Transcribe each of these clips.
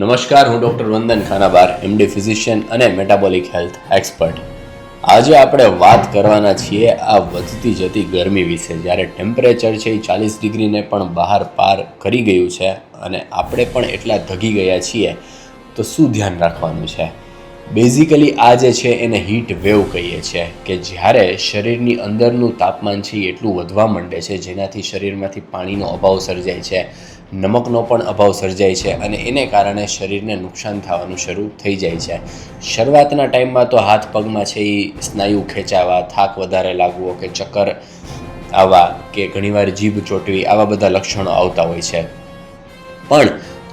નમસ્કાર, હું ડૉક્ટર વંદન ખાનાબાર, એમડી ફિઝિશિયન અને મેટાબોલિક હેલ્થ એક્સપર્ટ. આજે આપણે વાત કરવાના છીએ આ વધતી જતી ગરમી વિશે. જ્યારે ટેમ્પરેચર છે એ 40 ડિગ્રીને પણ બહાર પાર કરી ગયું છે અને આપણે પણ એટલા ધગી ગયા છીએ, તો શું ધ્યાન રાખવાનું છે? બેઝિકલી આ જે છે એને હીટ વેવ કહીએ છીએ, કે જ્યારે શરીરની અંદરનું તાપમાન છે એ એટલું વધવા માંડે છે જેનાથી શરીરમાંથી પાણીનો અભાવ સર્જાય છે, નમકનો પણ અભાવ સર્જાય છે અને એને કારણે શરીરને નુકસાન થવાનું શરૂ થઈ જાય છે. શરૂઆતના ટાઈમમાં તો હાથ પગમાં છે એ સ્નાયુ ખેંચાવા, થાક વધારે લાગવો કે ચક્કર આવવા કે ઘણીવાર જીભ ચોંટવી, આવા બધા લક્ષણો આવતા હોય છે. પણ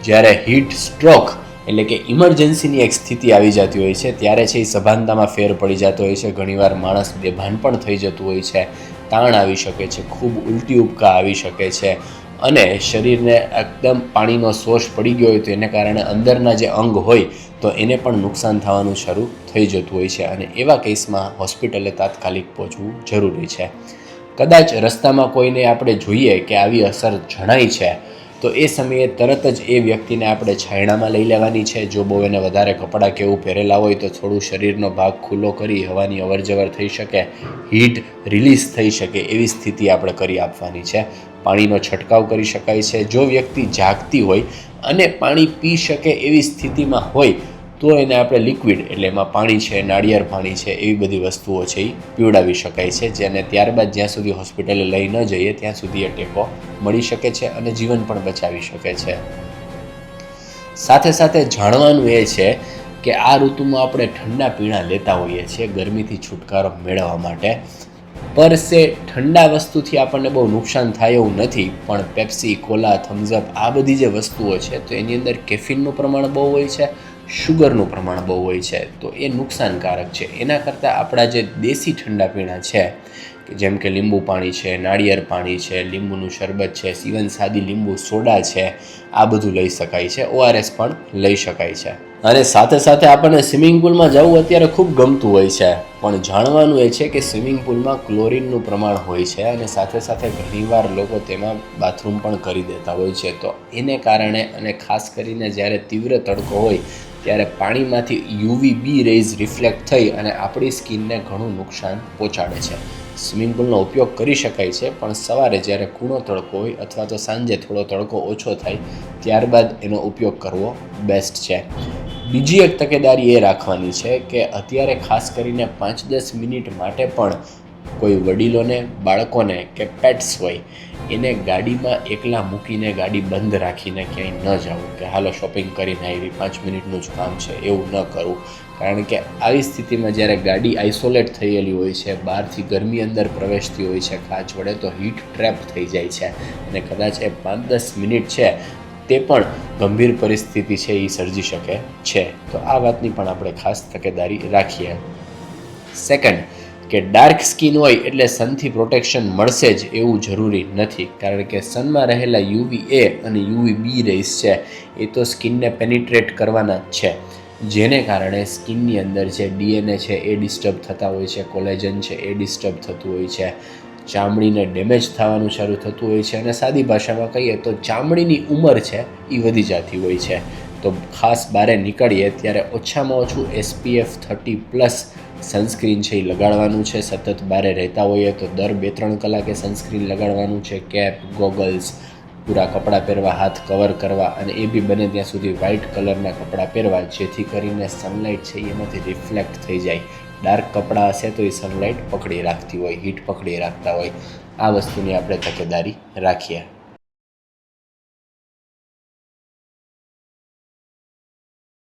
જ્યારે હીટ સ્ટ્રોક એટલે કે ઇમરજન્સીની એક સ્થિતિ આવી જતી હોય છે, ત્યારે છે એ સભાનતામાં ફેર પડી જતો હોય છે. ઘણીવાર માણસ બેભાન પણ થઈ જતું હોય છે, તાણ આવી શકે છે, ખૂબ ઉલટી ઉપકા આવી શકે છે અને શરીરને એકદમ પાણીનો શોષ પડી ગયો હોય તો એને કારણે અંદરના જે અંગ હોય તો એને પણ નુકસાન થવાનું શરૂ થઈ જતું હોય છે અને એવા કેસમાં હોસ્પિટલે તાત્કાલિક પહોંચવું જરૂરી છે. કદાચ રસ્તામાં કોઈને આપણે જોઈએ કે આવી અસર જણાય છે તો એ સમયે તરત જ એ વ્યક્તિને આપણે છાયણામાં લઈ લેવાની છે. જો બહુ એને વધારે કપડાં કે એવું પહેરેલા હોય તો થોડું શરીરનો ભાગ ખુલ્લો કરી હવાની અવરજવર થઈ શકે, હીટ રિલીઝ થઈ શકે એવી સ્થિતિ આપણે કરી આપવાની છે. પાણીનો છંટકાવ કરી શકાય છે. જો વ્યક્તિ જાગતી હોય અને પાણી પી શકે એવી સ્થિતિમાં હોય તો એને આપણે લિક્વિડ એટલે એમાં પાણી છે, નાળિયેર પાણી છે, એવી બધી વસ્તુઓ છે એ પીવડાવી શકાય છે, જેને ત્યારબાદ જ્યાં સુધી હોસ્પિટલે લઈ ન જઈએ ત્યાં સુધી એ ટેકો મળી શકે છે અને જીવન પણ બચાવી શકે છે. સાથે સાથે જાણવાનું એ છે કે આ ઋતુમાં આપણે ઠંડા પીણા લેતા હોઈએ છીએ ગરમીથી છુટકારો મેળવવા માટે. પર સે ઠંડા વસ્તુથી આપણને બહુ નુકસાન થાય એવું નથી, પણ પેપ્સી, કોલા, થમ્સઅપ આ બધી જે વસ્તુઓ છે તો એની અંદર કેફીનનું પ્રમાણ બહુ હોય છે, શુગરનું પ્રમાણ બહુ હોય છે, તો એ નુકસાનકારક છે. એના કરતાં આપણા જે દેશી ઠંડા પીણા છે કે જેમ કે લીંબુ પાણી છે, નાળિયેર પાણી છે, લીંબુનું શરબત છે, ઇવન સાદી લીંબુ સોડા છે, આ બધું લઈ શકાય છે. ORS પણ લઈ શકાય છે. અને સાથે સાથે આપણને સ્વિમિંગ પુલમાં જવું અત્યારે ખૂબ ગમતું હોય છે, પણ જાણવાનું એ છે કે સ્વિમિંગ પુલમાં ક્લોરિનનું પ્રમાણ હોય છે અને સાથે સાથે ઘણીવાર લોકો તેમાં બાથરૂમ પણ કરી દેતા હોય છે. તો એને કારણે અને ખાસ કરીને જ્યારે તીવ્ર તડકો હોય ત્યારે પાણીમાંથી UVB રેઝ રિફ્લેક્ટ થઈ અને આપણી સ્કિનને ઘણું નુકસાન પહોંચાડે છે. સ્વિમિંગ પુલનો ઉપયોગ કરી શકાય છે, પણ સવારે જ્યારે કૂણો તડકો હોય અથવા તો સાંજે થોડો તડકો ઓછો થાય ત્યારબાદ એનો ઉપયોગ કરવો બેસ્ટ છે. બીજી એક તકેદારી એ રાખવાની છે કે અત્યારે ખાસ કરીને 5-10 મિનિટ માટે પણ કોઈ વડીલોને, બાળકોને કે પેટ્સ હોય એને ગાડીમાં એકલા મૂકીને ગાડી બંધ રાખીને ક્યાંય ન જવું કે હાલો શોપિંગ કરીને આવી 5 મિનિટનું જ કામ છે એવું ન કરવું. કારણ કે આવી સ્થિતિમાં જ્યારે ગાડી આઇસોલેટ થયેલી હોય છે, બહારથી ગરમી અંદર પ્રવેશતી હોય છે કાચ વડે, તો હીટ ટ્રેપ થઈ જાય છે અને કદાચ એ 5-10 મિનિટ છે તે પણ ગંભીર પરિસ્થિતિ છે એ સર્જી શકે છે. તો આ વાતની પણ આપણે ખાસ તકેદારી રાખીએ. સેકન્ડ, કે ડાર્ક સ્કિન હોય એટલે સનથી પ્રોટેક્શન મળશે જ એવું જરૂરી નથી, કારણ કે સનમાં રહેલા UVA અને UVB રેઝ છે એ તો સ્કિનને પેનિટ્રેટ કરવાના જ છે, જેને કારણે સ્કિનની અંદર જે DNA છે એ ડિસ્ટર્બ થતા હોય છે, કોલેજન છે એ ડિસ્ટર્બ થતું હોય છે, ચામડીને ડેમેજ થવાનું શરૂ થતું હોય છે અને સાદી ભાષામાં કહીએ તો ચામડીની ઉંમર છે એ વધી જતી હોય છે. તો ખાસ બહાર નીકળીએ ત્યારે ઓછામાં ઓછું SPF 30+ સનસ્ક્રીન છે એ લગાડવાનું છે. સતત બહાર રહેતા હોઈએ તો દર 2-3 કલાકે સનસ્ક્રીન લગાડવાનું છે. કેપ, ગોગલ્સ, પૂરા કપડાં પહેરવા, હાથ કવર કરવા અને એ બી બને ત્યાં સુધી વ્હાઇટ કલરના કપડાં પહેરવા, જેથી કરીને સનલાઇટ છે એમાંથી રિફ્લેક્ટ થઈ જાય. ડાર્ક કપડાં હશે તો એ સનલાઇટ પકડી રાખતી હોય, હીટ પકડી રાખતા હોય. આ વસ્તુની આપણે તકેદારી રાખીએ.